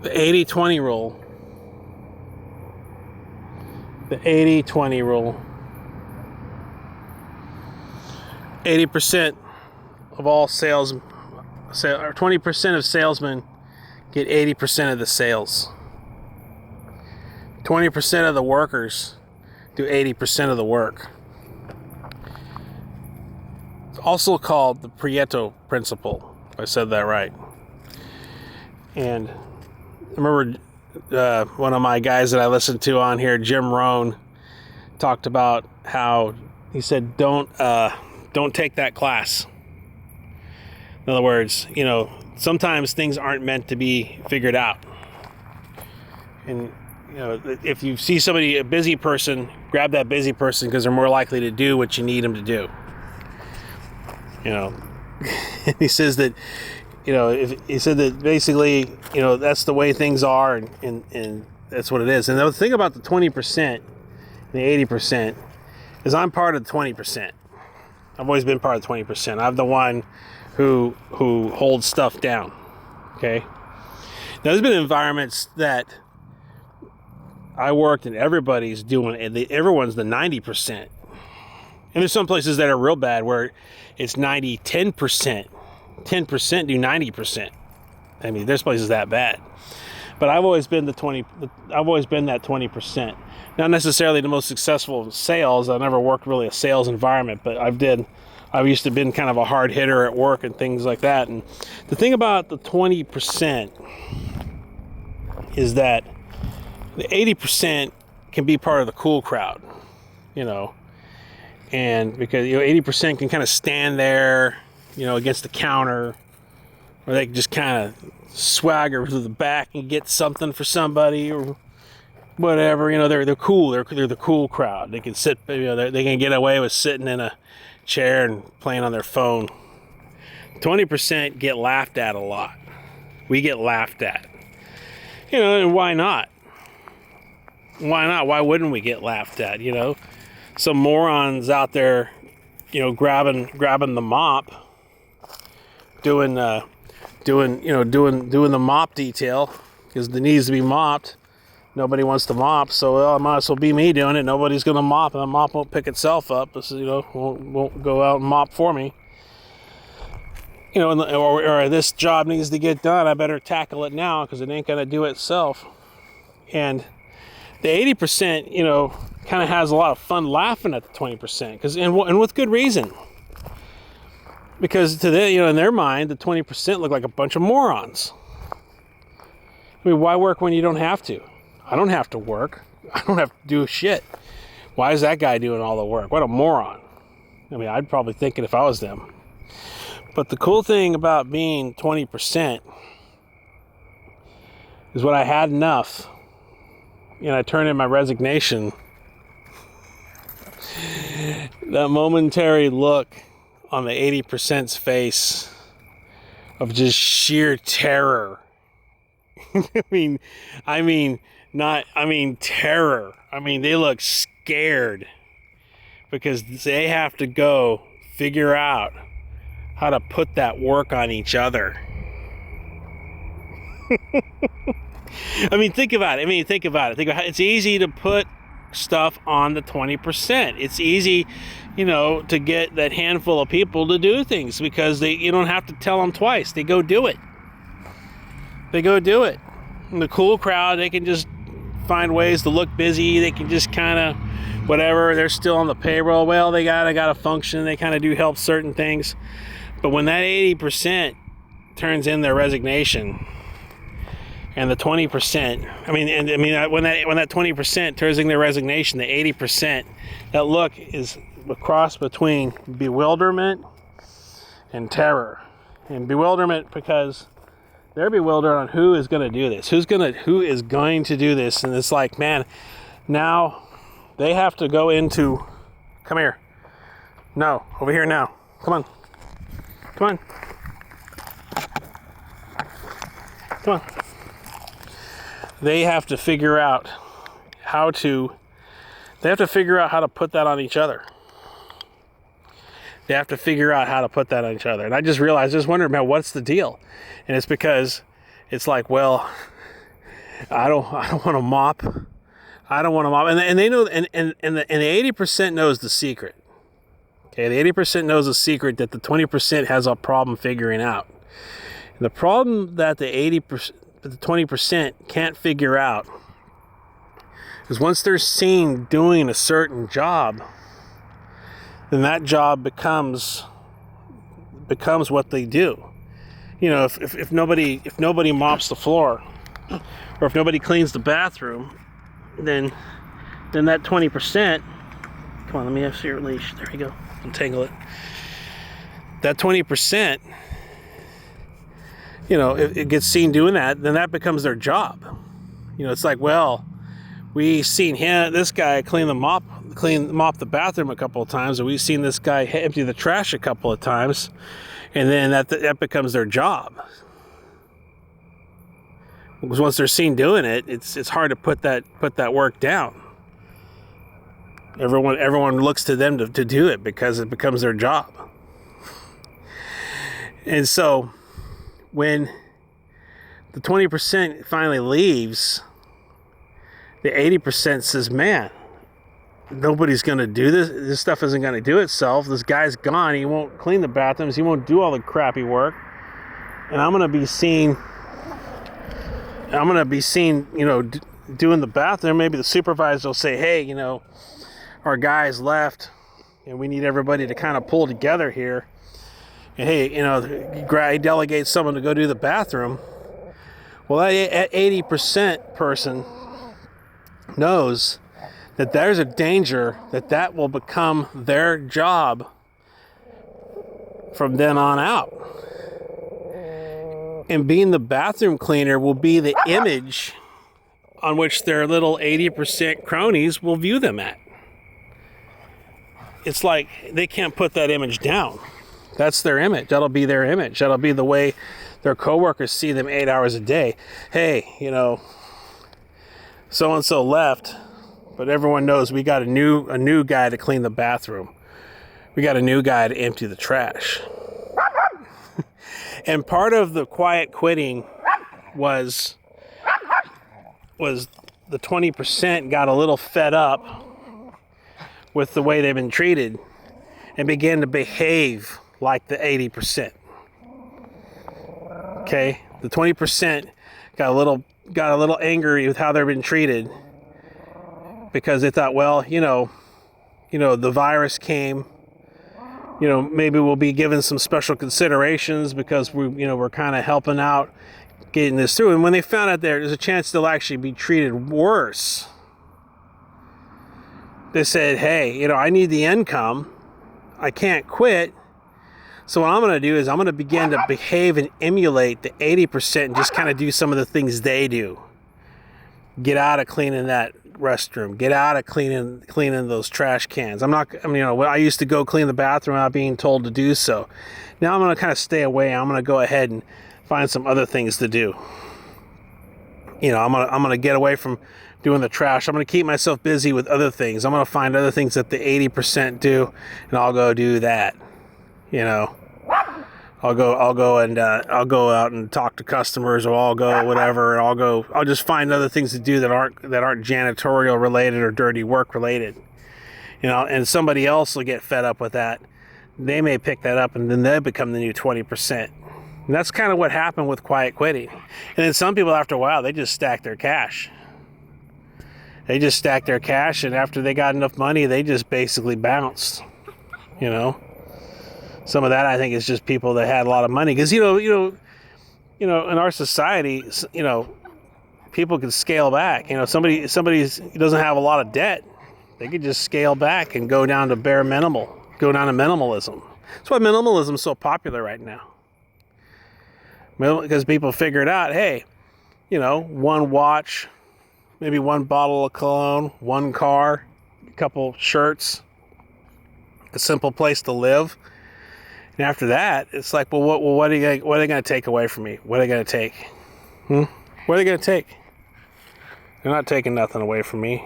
The 80-20 rule. The 80-20 rule. 80% of all sales, or 20% of salesmen get 80% of the sales. 20% of the workers do 80% of the work. It's also called the Pareto principle, if I said that right. And I remember one of my guys that I listened to on here, Jim Rohn, talked about how he said, don't take that class. In other words, sometimes things aren't meant to be figured out. And, if you see somebody, a busy person, grab that busy person because they're more likely to do what you need them to do. He says that, he said that basically, that's the way things are and that's what it is. And the thing about the 20% and the 80% is I'm part of the 20%. I've always been part of the 20%. I'm the one who holds stuff down. Okay. Now there's been environments that I worked and everybody's doing it. Everyone's the 90%. And there's some places that are real bad where it's 10%. 10% do 90%. I mean, there's places that bad. But I've always been that 20%. Not necessarily the most successful in sales. I never worked really a sales environment, but I've used to been kind of a hard hitter at work and things like that. And the thing about the 20% is that the 80% can be part of the cool crowd, and because 80% can kind of stand there, against the counter, or they can just kind of swagger to the back and get something for somebody or whatever. They're cool. They're the cool crowd. They can sit. They can get away with sitting in a chair and playing on their phone. 20% get laughed at a lot. We get laughed at. And why not? Why not? Why wouldn't we get laughed at? Some morons out there, grabbing the mop, doing the mop detail because it needs to be mopped. Nobody wants to mop, so it might as well be me doing it. Nobody's gonna mop, and the mop won't pick itself up. Won't go out and mop for me. Or this job needs to get done. I better tackle it now because it ain't gonna do it itself. And the 80%, kind of has a lot of fun laughing at the 20%, and with good reason. Because in their mind, the 20% look like a bunch of morons. I mean, why work when you don't have to? I don't have to work. I don't have to do shit. Why is that guy doing all the work? What a moron. I mean, I'd probably think it if I was them. But the cool thing about being 20% is when I had enough, I turned in my resignation, that momentary look on the 80%'s face of just sheer terror. I mean terror. I mean, they look scared because they have to go figure out how to put that work on each other. I mean, think about it. It's easy to put stuff on the 20%. It's easy, to get that handful of people to do things because you don't have to tell them twice. They go do it. And the cool crowd, they can just find ways to look busy. They can just kind of whatever. They're still on the payroll. Well, they got to function. They kind of do help certain things. But when that 80% turns in their resignation, and the 20%, when that 20% turns in their resignation, the 80%, that look is a cross between bewilderment and terror. And bewilderment because they're bewildered on who is going to do this, who is going to do this, and it's like, man, now they have to go into, come here, no, over here now, come on. They have to figure out how to put that on each other. And I just wondered, man, what's the deal? And it's because it's like, well, I don't want to mop. I don't want to mop. And they know, and the 80% knows the secret. Okay, the 80% knows the secret that the 20% has a problem figuring out. And the problem that the 20% can't figure out is once they're seen doing a certain job, then that job becomes what they do. You know, if nobody mops the floor, or if nobody cleans the bathroom, then that 20%. Come on, let me see your leash. There you go. Untangle it. That 20%. You know, if it gets seen doing that, then that becomes their job. You know, it's like, well, we seen this guy mop the bathroom a couple of times, or we've seen this guy empty the trash a couple of times, and then that becomes their job. Because once they're seen doing it, it's hard to put that work down. Everyone looks to them to do it because it becomes their job. And so when the 20% finally leaves, the 80% says, man, nobody's going to do this. This stuff isn't going to do itself. This guy's gone. He won't clean the bathrooms. He won't do all the crappy work. And I'm going to be seen, you know, doing the bathroom. Maybe the supervisor will say, hey, you know, our guys left and we need everybody to kind of pull together here. And hey, you know, delegate someone to go do the bathroom. Well, that 80% person knows that there's a danger that will become their job from then on out. And being the bathroom cleaner will be the image on which their little 80% cronies will view them at. It's like they can't put that image down. That's their image. That'll be their image. That'll be the way their coworkers see them 8 hours a day. Hey, you know, so-and-so left, but everyone knows we got a new guy to clean the bathroom. We got a new guy to empty the trash. And part of the quiet quitting was the 20% got a little fed up with the way they've been treated and began to behave like the 80%. Okay, the 20% got a little angry with how they've been treated because they thought, well, you know, the virus came. You know, maybe we'll be given some special considerations because we're kind of helping out getting this through. And when they found out there's a chance they'll actually be treated worse, they said, hey, you know, I need the income. I can't quit. So what I'm going to do is I'm going to begin to behave and emulate the 80% and just kind of do some of the things they do. Get out of cleaning that restroom. Get out of cleaning those trash cans. I used to go clean the bathroom without being told to do so. Now I'm going to kind of stay away. I'm going to go ahead and find some other things to do. You know, I'm going to get away from doing the trash. I'm going to keep myself busy with other things. I'm going to find other things that the 80% do, and I'll go do that. You know, I'll go out and talk to customers, or I'll go whatever. I'll just find other things to do that aren't janitorial related or dirty work related. You know, and somebody else will get fed up with that. They may pick that up, and then they become the new 20%. And that's kind of what happened with quiet quitting. And then some people, after a while, they just stack their cash. And after they got enough money, they just basically bounced. You know. Some of that, I think, is just people that had a lot of money. Because, you know, in our society, you know, people can scale back. You know, somebody doesn't have a lot of debt, they could just scale back and go down to minimalism. That's why minimalism is so popular right now. Because people figured out, hey, you know, one watch, maybe one bottle of cologne, one car, a couple shirts, a simple place to live. And after that, it's like, what are they going to take away from me? What are they going to take? What are they going to take? They're not taking nothing away from me.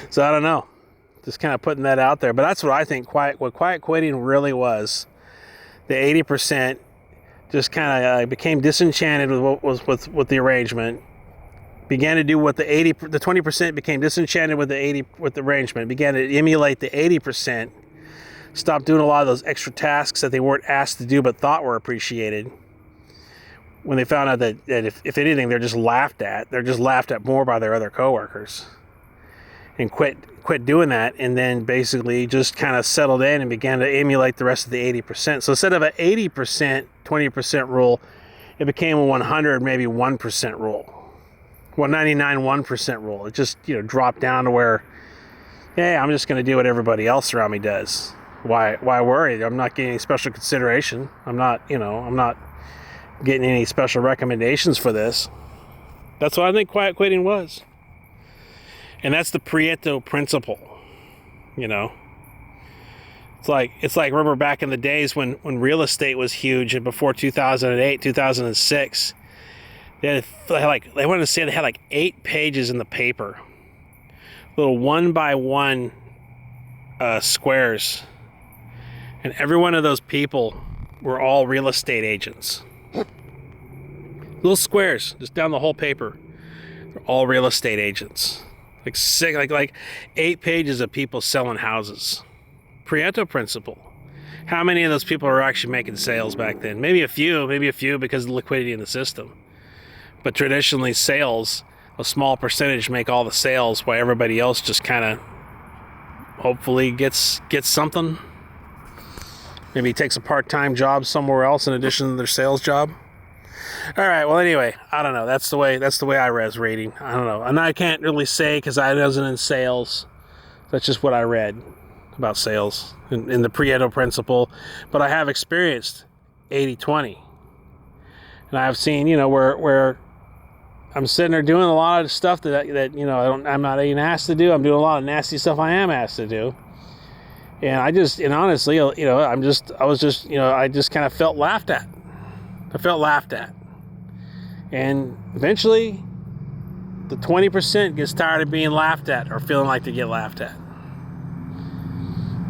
So I don't know. Just kind of putting that out there. But that's what I think what quiet quitting really was. The 80% just kind of became disenchanted with what was with the arrangement. Began to do what the 20% became disenchanted with the arrangement. Began to emulate the 80%. Stopped doing a lot of those extra tasks that they weren't asked to do but thought were appreciated. When they found out that if anything, they're just laughed at. They're just laughed at more by their other coworkers. And quit doing that, and then basically just kind of settled in and began to emulate the rest of the 80%. So instead of an 80%, 20% rule, it became a 100, maybe 1% rule. 199, 1% rule. It just, dropped down to where, hey, I'm just going to do what everybody else around me does. Why worry? I'm not getting any special consideration. I'm not getting any special recommendations for this. That's what I think quiet quitting was. And that's the Pareto principle. It's like remember back in the days when real estate was huge, and before 2008, 2006, they wanted to say they had like 8 pages in the paper, little 1x1 squares, and every one of those people were all real estate agents. Little squares just down the whole paper. They're all real estate agents. Like 8 pages of people selling houses. Pareto principle. How many of those people were actually making sales back then? Maybe a few because of the liquidity in the system. But traditionally, sales, a small percentage make all the sales, while everybody else just kind of hopefully gets something. Maybe takes a part-time job somewhere else in addition to their sales job. All right. Well, anyway, I don't know. That's the way I was reading. I don't know, and I can't really say because I wasn't in sales. That's just what I read about sales in the Pareto principle. But I have experienced 80-20, and I've seen where I'm sitting there doing a lot of stuff that I'm not even asked to do. I'm doing a lot of nasty stuff I am asked to do, and I just kind of felt laughed at. I felt laughed at. And eventually, the 20% gets tired of being laughed at or feeling like they get laughed at.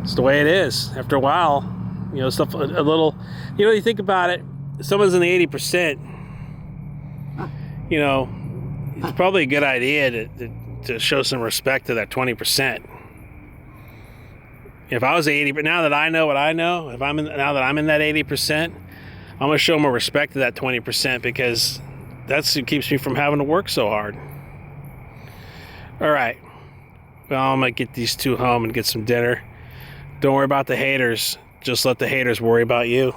It's the way it is. After a while, stuff a little, you think about it, if someone's in the 80%, it's probably a good idea to show some respect to that 20%. If I was 80, but now that I know what I know, now that I'm in that 80%, I'm going to show more respect to that 20% because that's what keeps me from having to work so hard. All right. Well, I'm going to get these 2 home and get some dinner. Don't worry about the haters. Just let the haters worry about you.